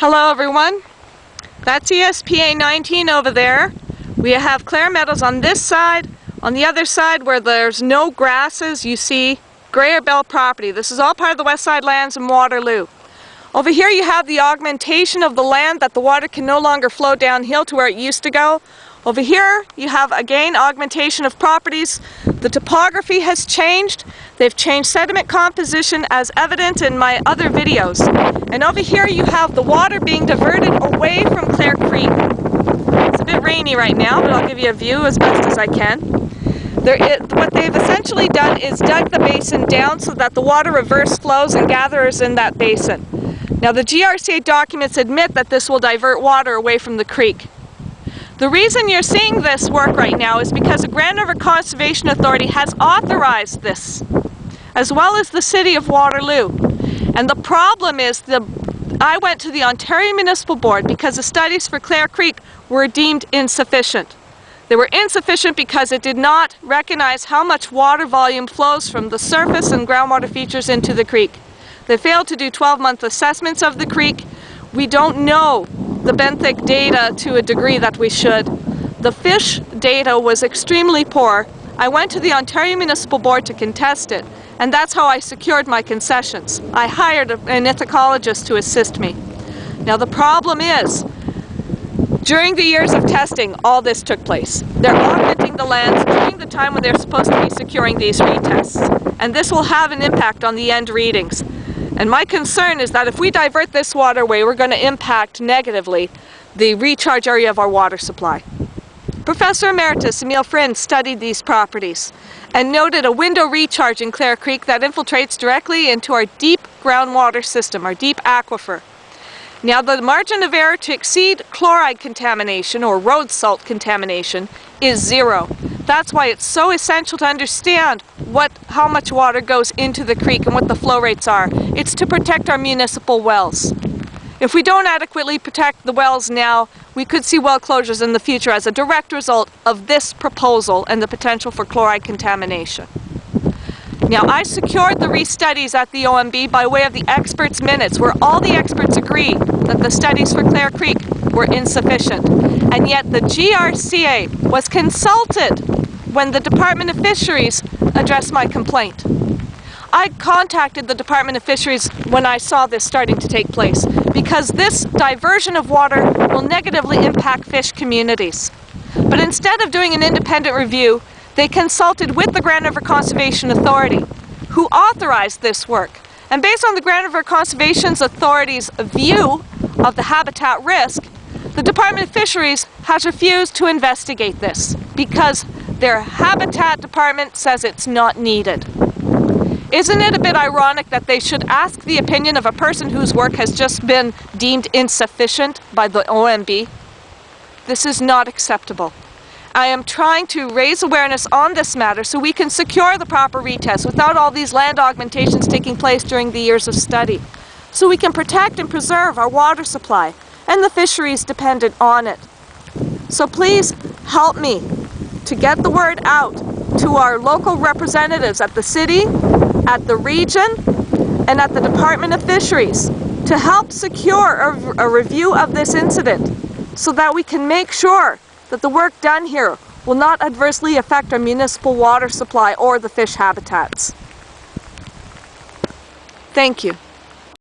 Hello everyone, that's ESPA 19 over there. We have Clare Meadows on this side. On the other side where there's no grasses, you see Greyer Bell property. This is all part of the West Side Lands in Waterloo. Over here you have the augmentation of the land that the water can no longer flow downhill to where it used to go. Over here you have again augmentation of properties. The topography has changed. They've changed sediment composition as evident in my other videos. And over here you have the water being diverted away from Clare Creek. It's a bit rainy right now, but I'll give you a view as best as I can. What they've essentially done is dug the basin down so that the water reverse flows and gathers in that basin. Now the GRCA documents admit that this will divert water away from the creek. The reason you're seeing this work right now is because the Grand River Conservation Authority has authorized this, as well as the City of Waterloo. And the problem is I went to the Ontario Municipal Board because the studies for Clare Creek were deemed insufficient. They were insufficient because it did not recognize how much water volume flows from the surface and groundwater features into the creek. They failed to do 12-month assessments of the creek. We don't know the benthic data to a degree that we should. The fish data was extremely poor. I went to the Ontario Municipal Board to contest it, and that's how I secured my concessions. I hired an ichthyologist to assist me. Now the problem is, during the years of testing, all this took place. They're augmenting the lands during the time when they're supposed to be securing these retests, and this will have an impact on the end readings. And my concern is that if we divert this waterway, we're going to impact negatively the recharge area of our water supply. Professor Emeritus Emile Friend studied these properties and noted a window recharge in Clare Creek that infiltrates directly into our deep groundwater system, our deep aquifer. Now the margin of error to exceed chloride contamination or road salt contamination is 0. That's why it's so essential to understand how much water goes into the creek and what the flow rates are. It's to protect our municipal wells. If we don't adequately protect the wells now, we could see well closures in the future as a direct result of this proposal and the potential for chloride contamination. Now, I secured the restudies at the OMB by way of the experts' minutes, where all the experts agree that the studies for Clare Creek were insufficient. And yet the GRCA was consulted when the Department of Fisheries addressed my complaint. I contacted the Department of Fisheries when I saw this starting to take place, because this diversion of water will negatively impact fish communities. But instead of doing an independent review, they consulted with the Grand River Conservation Authority, who authorized this work. And based on the Grand River Conservation Authority's view of the habitat risk, the Department of Fisheries has refused to investigate this because their habitat department says it's not needed. Isn't it a bit ironic that they should ask the opinion of a person whose work has just been deemed insufficient by the OMB? This is not acceptable. I am trying to raise awareness on this matter so we can secure the proper retest without all these land augmentations taking place during the years of study, so we can protect and preserve our water supply and the fisheries dependent on it. So please help me to get the word out to our local representatives at the city, at the region, and at the Department of Fisheries to help secure a review of this incident so that we can make sure that the work done here will not adversely affect our municipal water supply or the fish habitats. Thank you.